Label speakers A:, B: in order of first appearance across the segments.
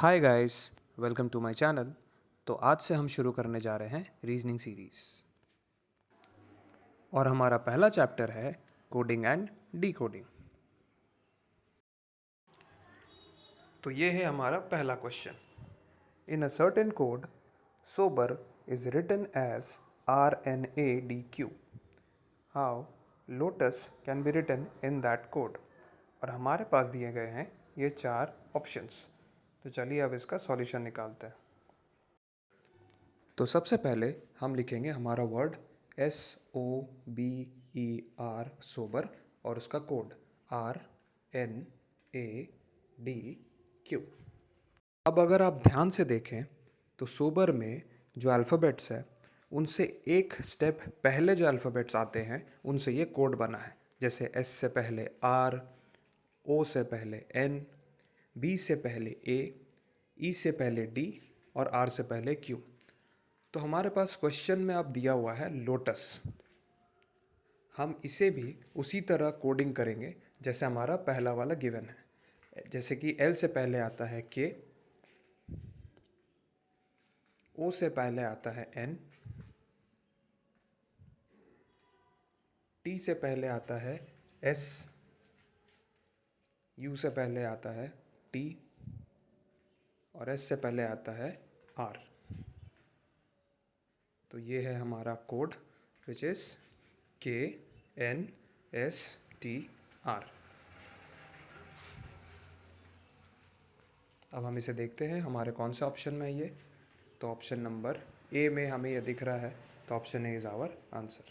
A: Hi guys, welcome to my channel. तो आज से हम शुरू करने जा रहे हैं रीजनिंग सीरीज और हमारा पहला चैप्टर है कोडिंग एंड डीकोडिंग। तो ये है हमारा पहला question. In a certain code sober is written as RNADQ। How lotus can be written in that code. और हमारे पास दिए गए हैं ये चार ऑप्शंस। तो चलिए अब इसका सॉल्यूशन निकालते हैं। तो सबसे पहले हम लिखेंगे हमारा वर्ड SOBER सोबर और उसका कोड RNADQ। अब अगर आप ध्यान से देखें तो सोबर में जो अल्फ़ाबेट्स है उनसे एक स्टेप पहले जो अल्फ़ाबेट्स आते हैं उनसे ये कोड बना है। जैसे S से पहले R, O से पहले N, B से पहले A, E से पहले D और R से पहले Q। तो हमारे पास क्वेश्चन में अब दिया हुआ है लोटस। हम इसे भी उसी तरह कोडिंग करेंगे जैसे हमारा पहला वाला गिवन है। जैसे कि L से पहले आता है K, O से पहले आता है N, T से पहले आता है S, U से पहले आता है T और S से पहले आता है R। तो ये है हमारा कोड विच इज़ KNSTR। अब हम इसे देखते हैं हमारे कौन सा ऑप्शन में है ये। तो ऑप्शन नंबर ए में हमें ये दिख रहा है, तो option A is our answer.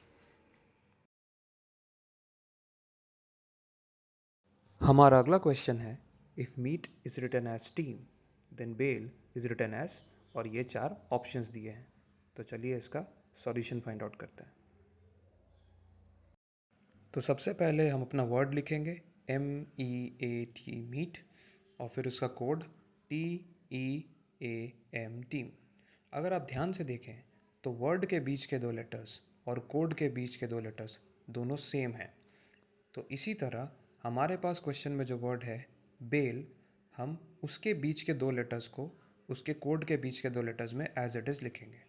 A: हमारा अगला क्वेश्चन है if meat is written as steam then bell is written as, और ये चार ऑप्शंस दिए हैं। तो चलिए इसका सॉल्यूशन फाइंड आउट करते हैं। तो सबसे पहले हम अपना वर्ड लिखेंगे MEAT मीट और फिर उसका कोड TEAM टीम। अगर आप ध्यान से देखें तो वर्ड के बीच के दो लेटर्स और कोड के बीच के दो लेटर्स दोनों सेम हैं। तो इसी तरह हमारे पास क्वेश्चन में जो वर्ड है बेल, हम उसके बीच के दो लेटर्स को उसके कोड के बीच के दो लेटर्स में एज इट इज़ लिखेंगे।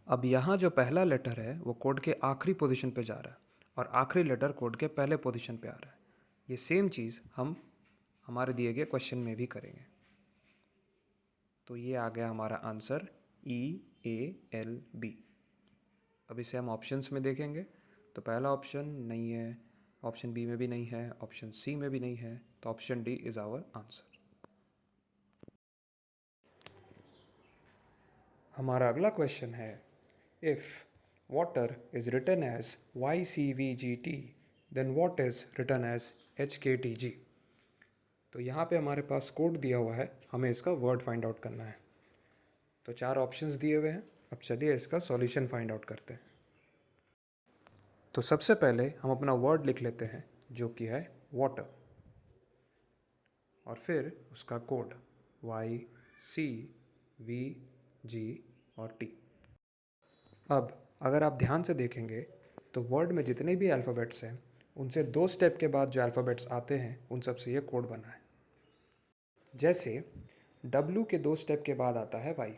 A: अब यहाँ जो पहला लेटर है वो कोड के आखिरी पोजीशन पे जा रहा है और आखिरी लेटर कोड के पहले पोजीशन पे आ रहा है। ये सेम चीज़ हम हमारे दिए गए क्वेश्चन में भी करेंगे। तो ये आ गया हमारा आंसर EALB। अब इसे हम ऑप्शंस में देखेंगे तो पहला ऑप्शन नहीं है, ऑप्शन बी में भी नहीं है, ऑप्शन सी में भी नहीं है, तो option D is our answer. हमारा अगला क्वेश्चन है if water is written as YCVGT then what is written as HKTG। तो यहाँ पे हमारे पास कोड दिया हुआ है, हमें इसका वर्ड फाइंड आउट करना है। तो चार ऑप्शंस दिए हुए हैं। अब चलिए इसका सॉल्यूशन फाइंड आउट करते हैं। तो सबसे पहले हम अपना वर्ड लिख लेते हैं जो कि है वाटर और फिर उसका कोड YCVG और T। अब अगर आप ध्यान से देखेंगे तो वर्ड में जितने भी अल्फ़ाबेट्स हैं उनसे दो स्टेप के बाद जो अल्फ़ाबेट्स आते हैं उन सब से ये कोड बना है। जैसे W के दो स्टेप के बाद आता है Y,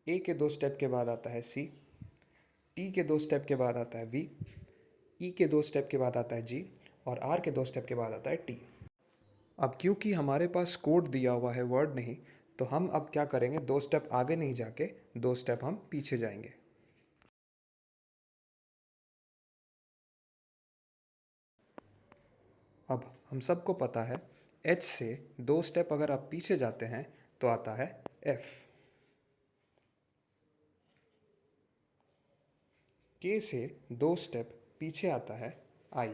A: A के दो स्टेप के बाद आता है C, T के दो स्टेप के बाद आता है V, E के दो स्टेप के बाद आता है G और R के दो स्टेप के बाद आता है T। अब क्योंकि हमारे पास कोड दिया हुआ है वर्ड नहीं, तो हम अब क्या करेंगे, दो स्टेप आगे नहीं जाके दो स्टेप हम पीछे जाएंगे। अब हम सबको पता है H से दो स्टेप अगर आप पीछे जाते हैं तो आता है F, K से दो स्टेप पीछे आता है I,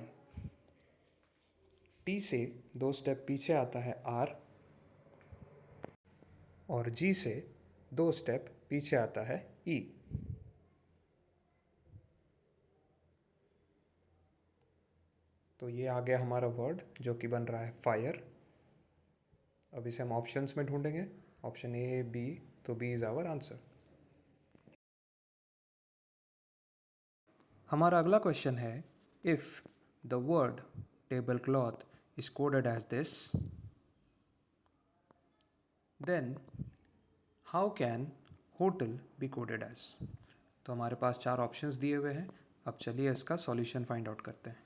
A: T से दो स्टेप पीछे आता है R और G से दो स्टेप पीछे आता है E। तो ये आ गया हमारा वर्ड जो कि बन रहा है फायर। अब इसे हम ऑप्शंस में ढूंढेंगे, ऑप्शन ए बी, तो बी इज़ आवर आंसर। हमारा अगला क्वेश्चन है if the word table cloth is coded as this then how can hotel be coded as. तो हमारे पास 4 ऑप्शंस दिए हुए हैं। अब चलिए इसका सॉल्यूशन फाइंड आउट करते हैं।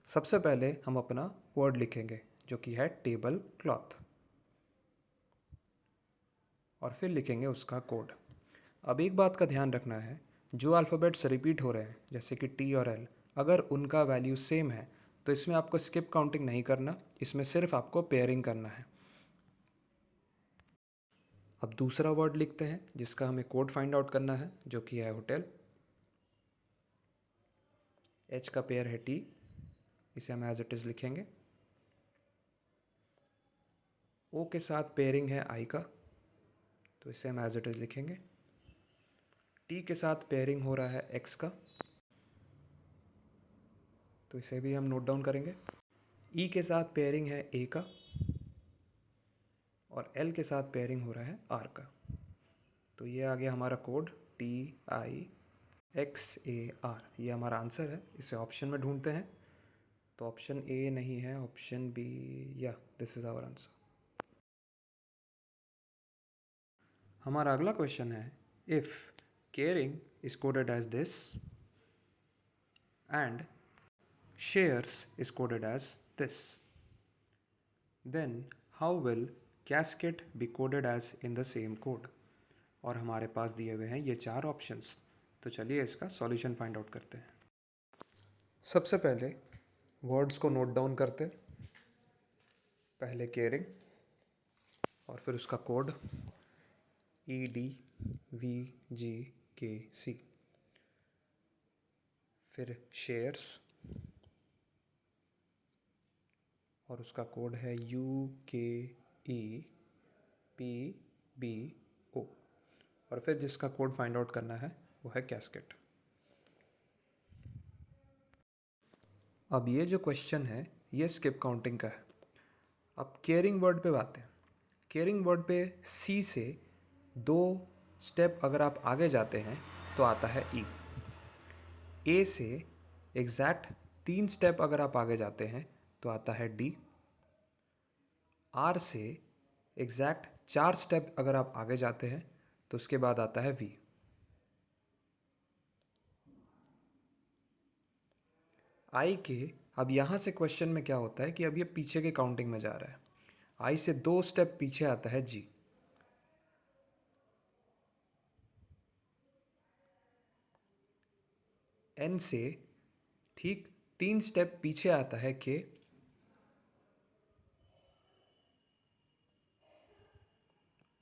A: सबसे पहले हम अपना वर्ड लिखेंगे जो कि है टेबल क्लॉथ, और फिर लिखेंगे उसका कोड। अब एक बात का ध्यान रखना है, जो अल्फ़ाबेट्स रिपीट हो रहे हैं जैसे कि टी और एल, अगर उनका वैल्यू सेम है तो इसमें आपको स्किप काउंटिंग नहीं करना, इसमें सिर्फ आपको पेयरिंग करना है। अब दूसरा वर्ड लिखते हैं जिसका हमें कोड फाइंड आउट करना है जो कि है होटल। एच का पेयर है टी, इसे हम एज इट इज़ लिखेंगे। ओ के साथ पेयरिंग है आई का, तो इसे हम एज इट इज़ लिखेंगे। टी के साथ पेयरिंग हो रहा है एक्स का, तो इसे भी हम नोट डाउन करेंगे। ई के साथ पेयरिंग है ए का, और एल के साथ पेयरिंग हो रहा है आर का। तो ये आ गया हमारा कोड TIXAR। ये हमारा आंसर है। इसे ऑप्शन में ढूंढते हैं, तो ऑप्शन ए नहीं है, ऑप्शन बी, या दिस इज़ आवर आंसर। हमारा अगला क्वेश्चन है, if caring is coded as this and shares is coded as this, then how will casket be coded as in the same code. और हमारे पास दिए हुए हैं ये 4 ऑप्शंस। तो चलिए इसका सॉल्यूशन फाइंड आउट करते हैं। सबसे पहले वर्ड्स को नोट डाउन करते, पहले केयरिंग और फिर उसका कोड EDVGKC, फिर शेयर्स और उसका कोड है UKEPBO, और फिर जिसका कोड फाइंड आउट करना है वो है कैस्केट। अब ये जो क्वेश्चन है ये स्किप काउंटिंग का है। अब केयरिंग वर्ड पे बात है। केयरिंग वर्ड पे सी से 2 स्टेप अगर आप आगे जाते हैं तो आता है ई। ए से एग्जैक्ट 3 स्टेप अगर आप आगे जाते हैं तो आता है डी। आर से एग्जैक्ट 4 स्टेप अगर आप आगे जाते हैं तो उसके बाद आता है वी। आई के, अब यहाँ से क्वेश्चन में क्या होता है कि अब ये पीछे के काउंटिंग में जा रहा है। आई से 2 स्टेप पीछे आता है जी। एन से ठीक 3 स्टेप पीछे आता है के।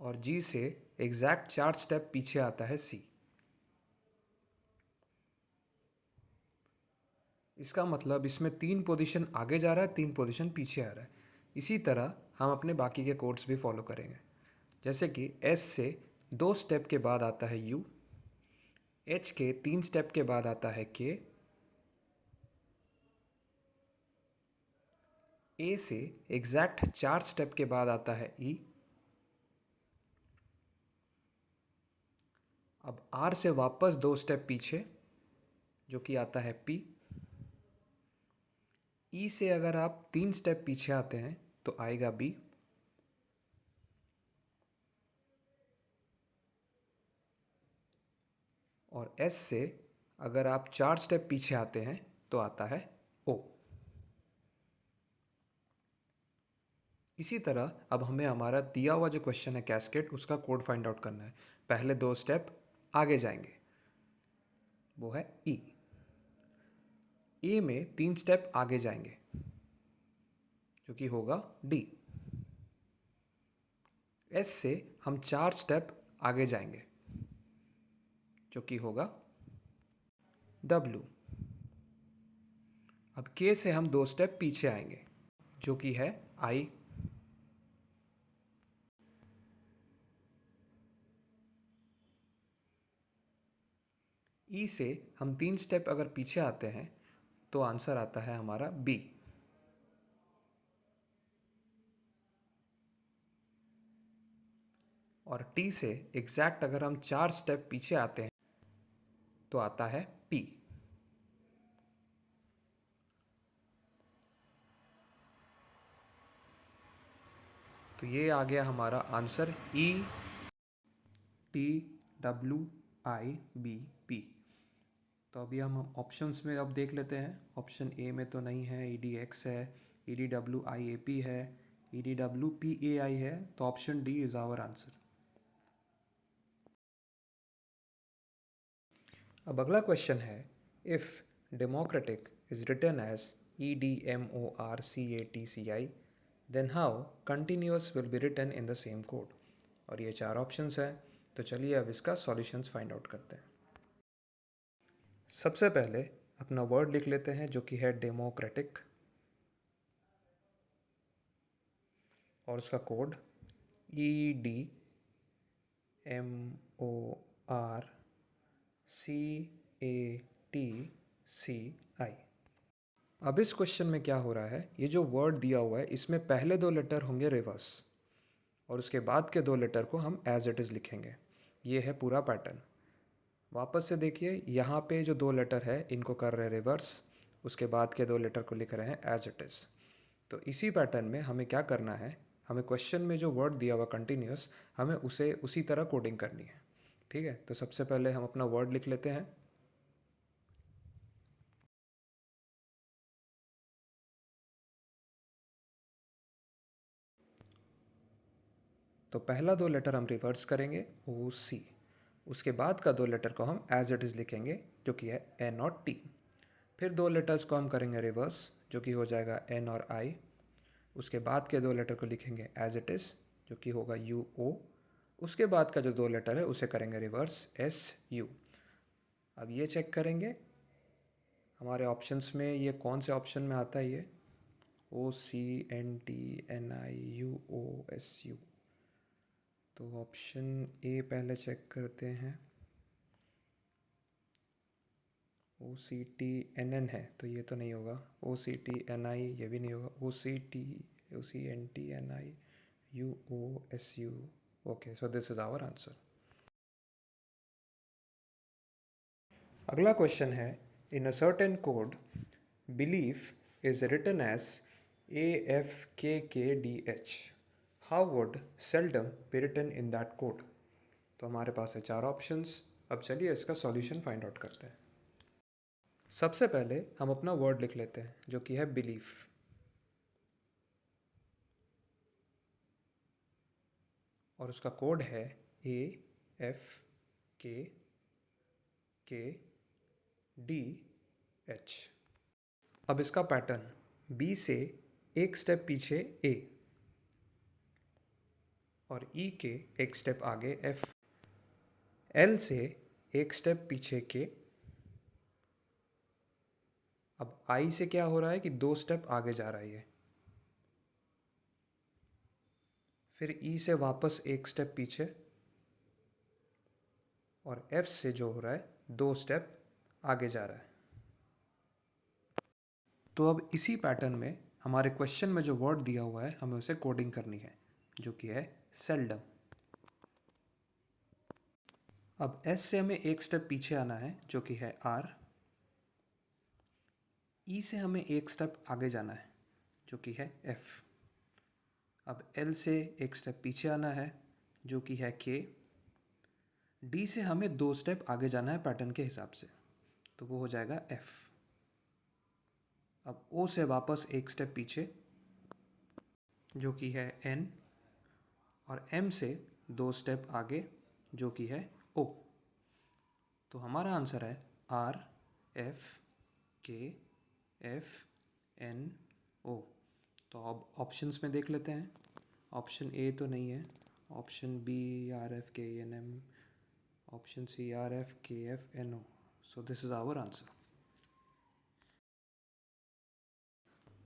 A: और जी से एग्जैक्ट 4 स्टेप पीछे आता है सी। इसका मतलब इसमें 3 पोजीशन आगे जा रहा है, 3 पोजीशन पीछे आ रहा है। इसी तरह हम अपने बाकी के कोड्स भी फॉलो करेंगे। जैसे कि एस से 2 स्टेप के बाद आता है यू, एच के 3 स्टेप के बाद आता है के, ए से एग्जैक्ट 4 स्टेप के बाद आता है ई। अब आर से वापस 2 स्टेप पीछे जो कि आता है पी। ई से अगर आप 3 स्टेप पीछे आते हैं तो आएगा बी। और एस से अगर आप 4 स्टेप पीछे आते हैं तो आता है ओ। इसी तरह अब हमें हमारा दिया हुआ जो क्वेश्चन है कैस्केड, उसका कोड फाइंड आउट करना है। पहले 2 स्टेप आगे जाएंगे, वो है ई। ए में 3 स्टेप आगे जाएंगे जो कि होगा डी। एस से हम 4 स्टेप आगे जाएंगे जो कि होगा डब्ल्यू। अब के से हम 2 स्टेप पीछे आएंगे जो कि है आई। ई से हम 3 स्टेप अगर पीछे आते हैं तो आंसर आता है हमारा बी। और टी से एग्जैक्ट अगर हम 4 स्टेप पीछे आते हैं तो आता है पी। तो ये आ गया हमारा आंसर ETWIBP। तो अभी हम ऑप्शंस में अब देख लेते हैं। ऑप्शन ए में तो नहीं है, EDX है, EDWIAP है, EDWPAI है, तो option D is our answer. अब अगला क्वेश्चन है, if democratic is written as EDMORCATCI then how continuous will be written in the same code. और ये 4 ऑप्शंस हैं, तो चलिए अब इसका सॉल्यूशंस फाइंड आउट करते हैं। सबसे पहले अपना वर्ड लिख लेते हैं जो कि है डेमोक्रेटिक, और उसका कोड EDMORCATCI। अब इस क्वेश्चन में क्या हो रहा है, ये जो वर्ड दिया हुआ है इसमें पहले 2 लेटर होंगे रिवर्स और उसके बाद के 2 लेटर को हम एज इट इज़ लिखेंगे। ये है पूरा पैटर्न। वापस से देखिए, यहाँ पे जो 2 लेटर है इनको कर रहे हैं रिवर्स, उसके बाद के 2 लेटर को लिख रहे हैं एज इट इज़। तो इसी पैटर्न में हमें क्या करना है, हमें क्वेश्चन में जो वर्ड दिया हुआ कंटिन्यूअस, हमें उसे उसी तरह कोडिंग करनी है। ठीक है, तो सबसे पहले हम अपना वर्ड लिख लेते हैं। तो पहला 2 लेटर हम रिवर्स करेंगे OC, उसके बाद का 2 लेटर को हम एज इट इज़ लिखेंगे जो कि है N और T। फिर 2 लेटर्स को हम करेंगे रिवर्स जो कि हो जाएगा N और I। उसके बाद के 2 लेटर को लिखेंगे एज इट इज़ जो कि होगा UO। उसके बाद का जो 2 लेटर है उसे करेंगे रिवर्स SU। अब ये चेक करेंगे हमारे ऑप्शंस में ये कौन से ऑप्शन में आता है, ये OCNTNIUOSU। तो ऑप्शन ए पहले चेक करते हैं, OCTNN है तो ये तो नहीं होगा, OCTNI ये भी नहीं होगा, OCNTNIUOSU। Okay, so this is our answer. अगला क्वेश्चन है, in a certain code belief is written as AFKKDH, how would seldom be written in that code. तो हमारे पास है 4 ऑप्शंस। अब चलिए इसका सॉल्यूशन फाइंड आउट करते हैं। सबसे पहले हम अपना वर्ड लिख लेते हैं जो कि है बिलीफ, और उसका कोड है AFKKDH। अब इसका पैटर्न B से एक स्टेप पीछे A और E के एक स्टेप आगे F, L से एक स्टेप पीछे K। अब I से क्या हो रहा है कि 2 स्टेप आगे जा रहा है ये, फिर E से वापस एक स्टेप पीछे, और F से जो हो रहा है 2 स्टेप आगे जा रहा है। तो अब इसी पैटर्न में हमारे क्वेश्चन में जो वर्ड दिया हुआ है हमें उसे कोडिंग करनी है जो कि है सेल्डम। अब S से हमें एक स्टेप पीछे आना है जो कि है R। E से हमें एक स्टेप आगे जाना है जो कि है F। अब L से एक स्टेप पीछे आना है जो कि है K। D से हमें 2 स्टेप आगे जाना है पैटर्न के हिसाब से, तो वो हो जाएगा F। अब O से वापस एक स्टेप पीछे जो कि है N, और M से 2 स्टेप आगे जो कि है O। तो हमारा आंसर है RFKFNO। तो अब ऑप्शंस में देख लेते हैं। ऑप्शन ए तो नहीं है, option B RFKNM, option C RFKFNO। So this is our answer.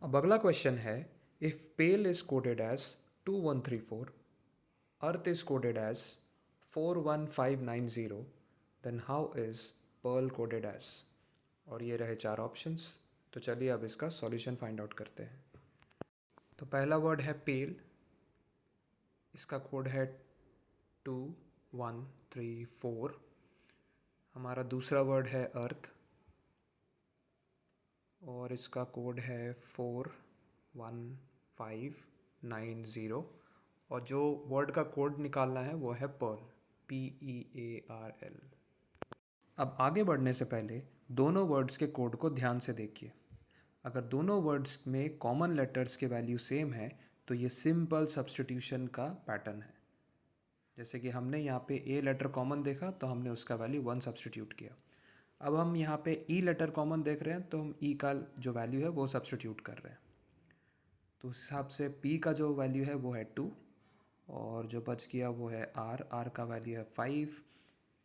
A: अब अगला क्वेश्चन है, if pale is coded as 2134, earth is coded as 41590, then how is pearl coded as. और ये रहे 4 ऑप्शंस। तो चलिए अब इसका सॉल्यूशन फाइंड आउट करते हैं। तो पहला वर्ड है पेल, इसका कोड है 2134। हमारा दूसरा वर्ड है अर्थ और इसका कोड है 41590। और जो वर्ड का कोड निकालना है वो है पर्ल, PEARL। अब आगे बढ़ने से पहले दोनों वर्ड्स के कोड को ध्यान से देखिए। अगर दोनों वर्ड्स में कॉमन लेटर्स के वैल्यू सेम है तो ये सिंपल सब्स्टिट्यूशन का पैटर्न है। जैसे कि हमने यहाँ पे ए लेटर कॉमन देखा तो हमने उसका वैल्यू 1 सब्स्टिट्यूट किया। अब हम यहाँ पे ई लेटर कॉमन देख रहे हैं तो हम ई का जो वैल्यू है वो सब्स्टिट्यूट कर रहे हैं। तो उस हिसाब से पी का जो वैल्यू है वो है 2 और जो बच गया वो है आर का वैल्यू है 5,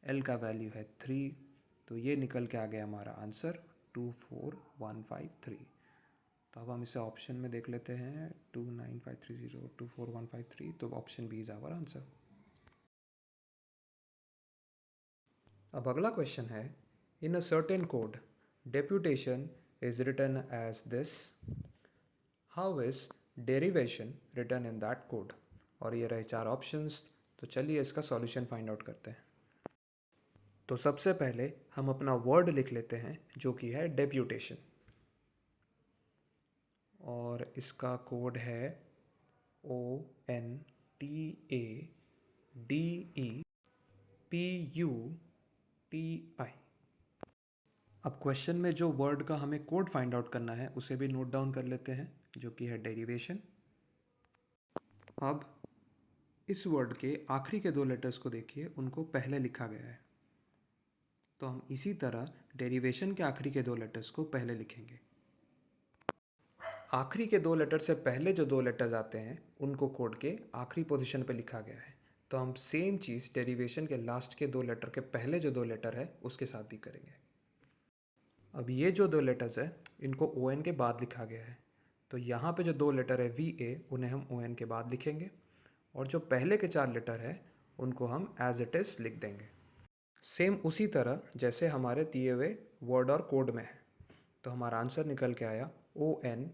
A: एल का वैल्यू है 3। तो ये निकल के आ गया हमारा आंसर 24153। तो अब हम इसे ऑप्शन में देख लेते हैं 29530 24153। तो option B is our answer. अब अगला क्वेश्चन है, in a certain code deputation is written as this, how is derivation written in that code. और ये रहे 4 ऑप्शंस। तो चलिए इसका सॉल्यूशन फाइंड आउट करते हैं। तो सबसे पहले हम अपना वर्ड लिख लेते हैं जो कि है डेप्यूटेशन, और इसका कोड है ONTADEPUTI। अब क्वेश्चन में जो वर्ड का हमें कोड फाइंड आउट करना है उसे भी नोट डाउन कर लेते हैं, जो कि है डेरिवेशन। अब इस वर्ड के आखिरी के 2 लेटर्स को देखिए, उनको पहले लिखा गया है। तो हम इसी तरह डेरिवेशन के आखिरी के 2 लेटर्स को पहले लिखेंगे। आखिरी के 2 लेटर से पहले जो 2 लेटर्स आते हैं उनको कोड के आखिरी पोजीशन पे लिखा गया है। तो हम सेम चीज़ डेरिवेशन के लास्ट के 2 लेटर के पहले जो 2 लेटर है उसके साथ भी करेंगे। अब ये जो 2 लेटर्स है इनको ON के बाद लिखा गया है। तो यहाँ पे जो 2 लेटर है VA उन्हें हम ON के बाद लिखेंगे, और जो पहले के 4 लेटर है उनको हम एज इट इज़ लिख देंगे, सेम उसी तरह जैसे हमारे दिए हुए वर्ड और कोड में है। तो हमारा आंसर निकल के आया ONVATERITI।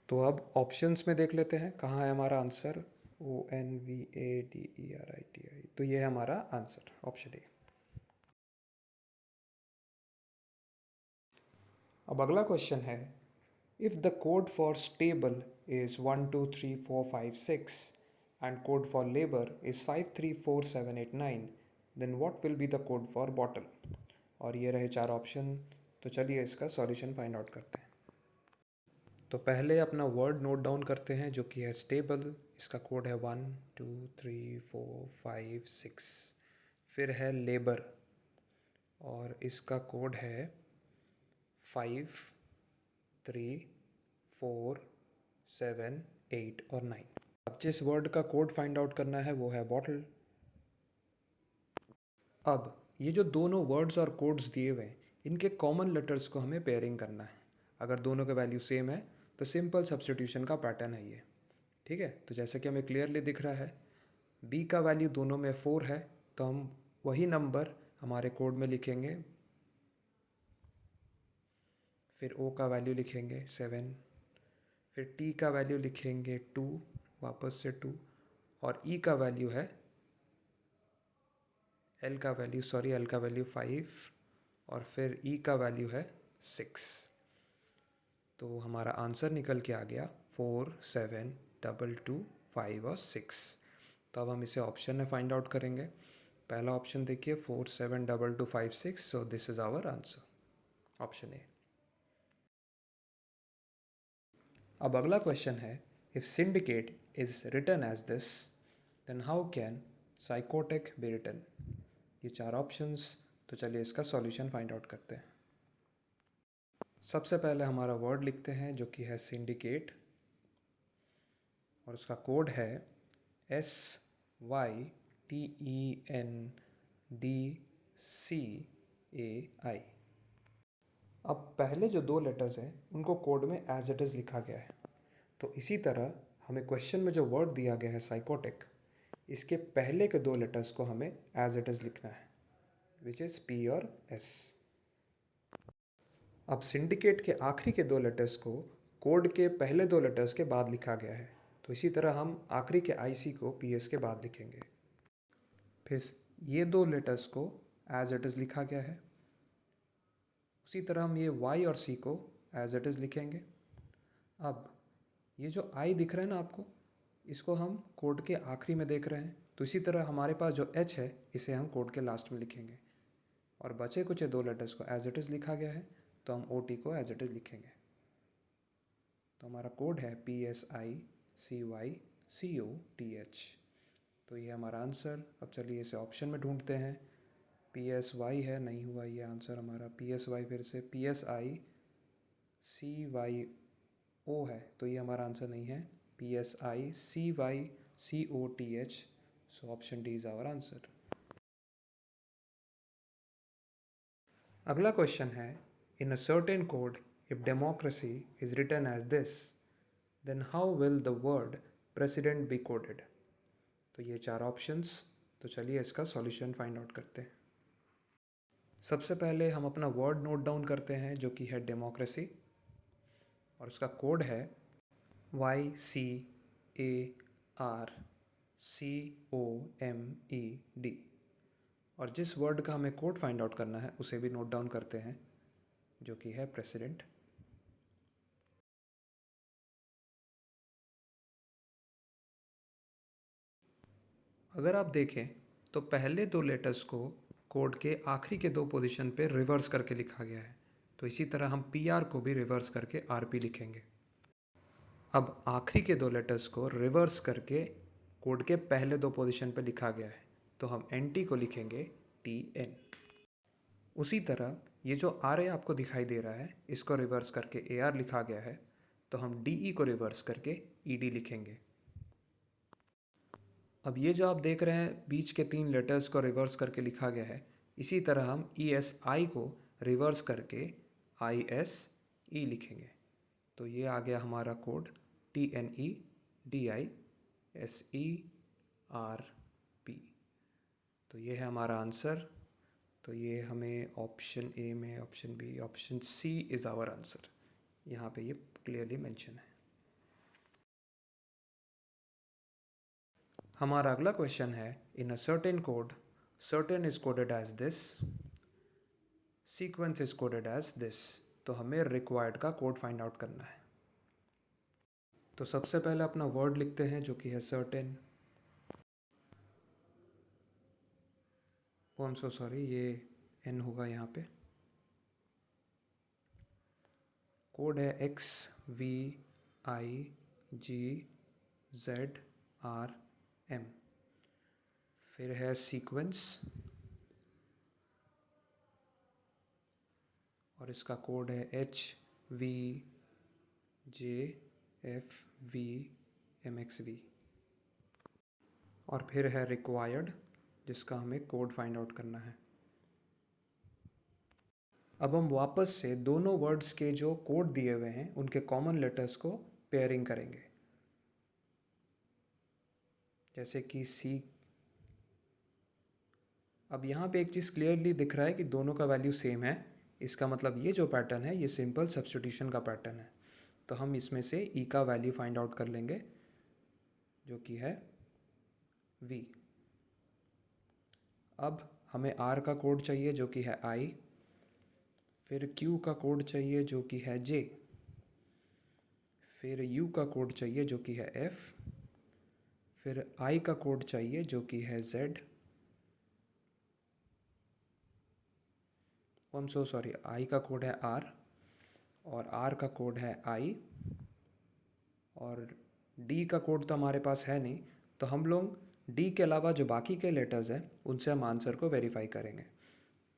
A: तो अब ऑप्शंस में देख लेते हैं कहाँ है हमारा आंसर, ONVADERITI। तो ये है हमारा आंसर, ऑप्शन ए। अब अगला क्वेश्चन है, if the code for stable is 1 2 3 4 5 6 and code for labor is 5 3 4 7 8 9, then what will be the code for bottle। और ये रहे 4 ऑप्शन। तो चलिए इसका सॉल्यूशन फाइंड आउट करते हैं। तो पहले अपना वर्ड नोट डाउन करते हैं जो कि है स्टेबल। इसका कोड है 1 2 3 4 5 6। फिर है लेबर और इसका कोड है 5 3 4 7 8 और 9। अब जिस वर्ड का कोड फाइंड आउट करना है वो है बॉटल। अब ये जो दोनों वर्ड्स और कोड्स दिए हुए हैं इनके कॉमन लेटर्स को हमें पेयरिंग करना है। अगर दोनों के वैल्यू सेम है तो सिंपल सब्स्टिट्यूशन का पैटर्न है ये, ठीक है। तो जैसे कि हमें क्लियरली दिख रहा है बी का वैल्यू दोनों में 4 है, तो हम वही नंबर हमारे कोड में लिखेंगे। फिर ओ का वैल्यू लिखेंगे 7, फिर टी का वैल्यू लिखेंगे 2, वापस से 2, और ई का वैल्यू है एल का वैल्यू 5, और फिर ई का वैल्यू है 6। तो हमारा आंसर निकल के आ गया 4 7 2 2 5 और 6। तो अब हम इसे ऑप्शन में फाइंड आउट करेंगे। पहला ऑप्शन देखिए 4 7 2 2 5 6। So this is our answer, option A. अब अगला क्वेश्चन है, if syndicate is written as this then how can psychotic be written. ये 4 ऑप्शंस। तो चलिए इसका सॉल्यूशन फाइंड आउट करते हैं। सबसे पहले हमारा वर्ड लिखते हैं जो कि है सिंडिकेट, और उसका कोड है SYTENDCAI। अब पहले जो 2 लेटर्स हैं उनको कोड में एज इट इज़ लिखा गया है। तो इसी तरह हमें क्वेश्चन में जो वर्ड दिया गया है साइकोटिक, इसके पहले के 2 लेटर्स को हमें एज इट इज़ लिखना है, विच इज़ P और S। अब सिंडिकेट के आखिरी के 2 लेटर्स को कोड के पहले 2 लेटर्स के बाद लिखा गया है। तो इसी तरह हम आखिरी के IC को PS के बाद लिखेंगे। फिर ये 2 लेटर्स को एज इट इज़ लिखा गया है। उसी तरह हम ये y और c को एज इट इज़ लिखेंगे। अब ये जो I दिख रहा है ना आपको, इसको हम कोड के आखिरी में देख रहे हैं, तो इसी तरह हमारे पास जो H है इसे हम कोड के लास्ट में लिखेंगे, और बचे कुछ दो लेटर्स को एज इट इज़ लिखा गया है, तो हम OT को एज इट इज़ लिखेंगे। तो हमारा कोड है PSICYCOTH। तो ये हमारा आंसर। अब चलिए इसे ऑप्शन में ढूंढते हैं। PSY है, नहीं हुआ ये आंसर हमारा। PSY फिर से PSICYO है, तो ये हमारा आंसर नहीं है। PSICYCOTH, so option D is our answer. अगला क्वेश्चन है, in a certain code if democracy is written as this then how will the word president be coded. तो ये चार ऑप्शंस, तो चलिए इसका सॉल्यूशन फाइंड आउट करते हैं। सबसे पहले हम अपना वर्ड नोट डाउन करते हैं जो कि है डेमोक्रेसी, और उसका कोड है YCARCOMED। और जिस वर्ड का हमें कोड फाइंड आउट करना है उसे भी नोट डाउन करते हैं जो कि है प्रेसिडेंट। अगर आप देखें तो पहले दो लेटर्स को कोड के आखिरी के दो पोजीशन पे रिवर्स करके लिखा गया है, तो इसी तरह हम PR को भी रिवर्स करके RP लिखेंगे। अब आखिरी के दो लेटर्स को रिवर्स करके कोड के पहले दो पोजीशन पे लिखा गया है, तो हम NT को लिखेंगे TN। उसी तरह ये जो RA आपको दिखाई दे रहा है, इसको रिवर्स करके AR लिखा गया है, तो हम DE को रिवर्स करके ED लिखेंगे। अब ये जो आप देख रहे हैं बीच के तीन लेटर्स को रिवर्स करके लिखा गया है, इसी तरह हम ESI को रिवर्स करके ISE लिखेंगे। तो ये आ गया हमारा कोड TNEDISERP। तो ये है हमारा आंसर। तो ये हमें ऑप्शन ए में, option B, option C is our answer, यहाँ पे ये क्लियरली मेंशन है। हमारा अगला क्वेश्चन है, in a certain code certain is coded as this, sequence is coded as this. तो हमें रिक्वायर्ड का कोड फाइंड आउट करना है। तो सबसे पहले अपना वर्ड लिखते हैं जो कि है certain. I am so sorry, ये N होगा यहाँ पे। कोड है XVIGZRM। फिर है सीक्वेंस, और इसका कोड है HVJFVMXV। और फिर है रिक्वायर्ड, जिसका हमें कोड फाइंड आउट करना है। अब हम वापस से दोनों वर्ड्स के जो कोड दिए हुए हैं उनके कॉमन लेटर्स को पेयरिंग करेंगे, जैसे कि सी। अब यहाँ पे एक चीज़ क्लियरली दिख रहा है कि दोनों का वैल्यू सेम है, इसका मतलब ये जो पैटर्न है ये सिंपल सब्स्टिट्यूशन का पैटर्न है। तो हम इसमें से E का वैल्यू फाइंड आउट कर लेंगे जो कि है V। अब हमें R का कोड चाहिए जो कि है I, फिर Q का कोड चाहिए जो कि है J, फिर U का कोड चाहिए जो कि है F, फिर I का कोड चाहिए जो कि है Z। I am so sorry, I का कोड है R, और R का कोड है I, और D का कोड तो हमारे पास है नहीं, तो हम लोग D के अलावा जो बाकी के लेटर्स हैं उनसे हम आंसर को वेरीफाई करेंगे।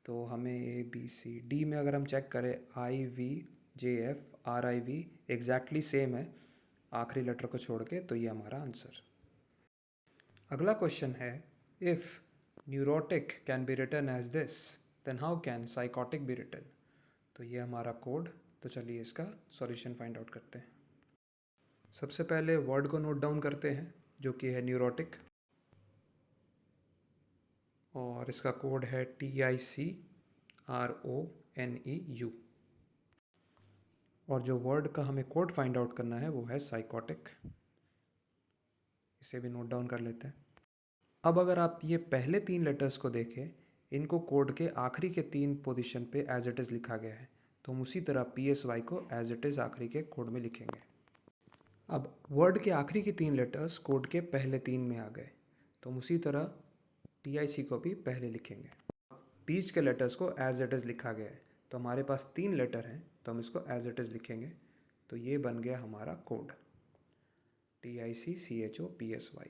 A: तो हमें ABCD में अगर हम चेक करें IVJFRIV एग्जैक्टली सेम है आखिरी लेटर को छोड़ के, तो ये हमारा आंसर। अगला क्वेश्चन है, if neurotic can be written as this then how can psychotic be written. तो ये हमारा कोड। तो चलिए इसका सॉल्यूशन फाइंड आउट करते हैं। सबसे पहले वर्ड को नोट डाउन करते हैं जो कि है न्यूरोटिक, और इसका कोड है TICRONEU। और जो वर्ड का हमें कोड फाइंड आउट करना है वो है साइकोटिक, इसे भी नोट डाउन कर लेते हैं। अब अगर आप ये पहले तीन लेटर्स को देखें, इनको कोड के आखिरी के तीन पोजीशन पे एज इट इज़ लिखा गया है, तो हम उसी तरह PSY को एज इट इज़ आखिरी के कोड में लिखेंगे। अब वर्ड के आखिरी के 3 लेटर्स कोड के पहले 3 में आ गए, तो हम उसी तरह TIC को भी पहले लिखेंगे। बीच के लेटर्स को एज इट इज़ लिखा गया है, तो हमारे पास 3 लेटर हैं, तो हम इसको एज इट इज़ लिखेंगे। तो ये बन गया हमारा कोड TICCHOPSY।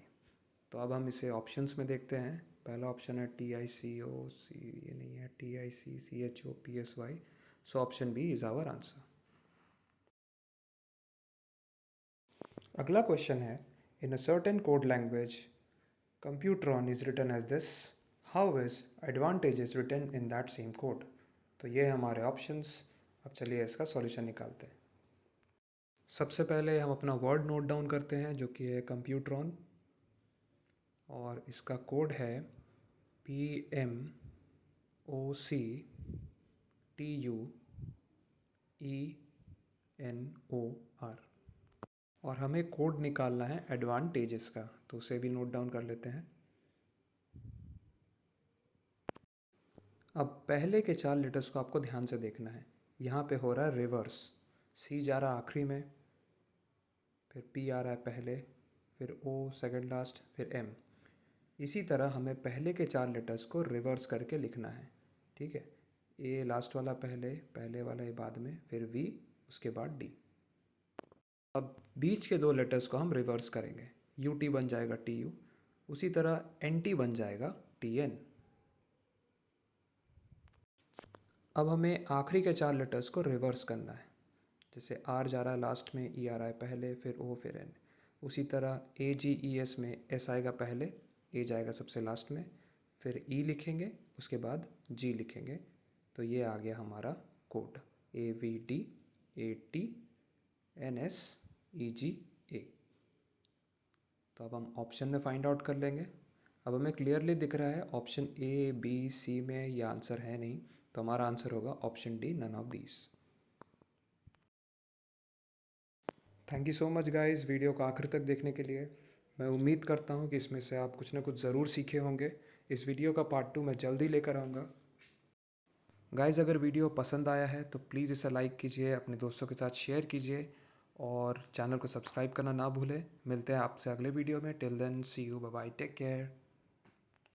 A: तो अब हम इसे ऑप्शंस में देखते हैं। पहला ऑप्शन है TICOC, ये नहीं है, TICCHOPSY। So option B is our answer. अगला क्वेश्चन है, in a certain code language computron is written as this, how is advantage is written in that same code. तो ये हमारे ऑप्शंस। अब चलिए इसका सॉल्यूशन निकालते हैं। सबसे पहले हम अपना वर्ड नोट डाउन करते हैं जो कि है कंप्यूट्रॉन, और इसका कोड है PMOCTUENOR। और हमें कोड निकालना है एडवांटेजेस का, तो उसे भी नोट डाउन कर लेते हैं। अब पहले के 4 लेटर्स को आपको ध्यान से देखना है। यहाँ पे हो रहा है रिवर्स, C जा रहा है आखिरी में, फिर P आ रहा है पहले, फिर O सेकंड लास्ट, फिर M। इसी तरह हमें पहले के 4 लेटर्स को रिवर्स करके लिखना है, ठीक है। A लास्ट वाला पहले, पहले वाला ये बाद में, फिर V, उसके बाद D। अब बीच के 2 लेटर्स को हम रिवर्स करेंगे, UT बन जाएगा TU, उसी तरह NT बन जाएगा TN। अब हमें आखिरी के 4 लेटर्स को रिवर्स करना है। जैसे R जा रहा है लास्ट में, E आ रहा है पहले, फिर O, फिर N। उसी तरह AGES में S आएगा पहले, A जाएगा सबसे लास्ट में, फिर E लिखेंगे, उसके बाद G लिखेंगे। तो ये आ गया हमारा कोड AVDATNSEGA। तो अब हम ऑप्शन में फाइंड आउट कर लेंगे। अब हमें क्लियरली दिख रहा है ऑप्शन A, B, C में ये आंसर है नहीं, तो हमारा आंसर होगा option D, none of these. Thank you so much guys video को आखिर तक देखने के लिए। मैं उम्मीद करता हूँ कि इसमें से आप कुछ ना कुछ ज़रूर सीखे होंगे। इस वीडियो का पार्ट 2 मैं जल्दी लेकर आऊँगा। गाइस अगर वीडियो पसंद आया है तो प्लीज़ इसे लाइक कीजिए, अपने दोस्तों के साथ शेयर कीजिए और चैनल को सब्सक्राइब करना ना भूलें। मिलते हैं आपसे अगले वीडियो में। Till then see you, bye bye, take care.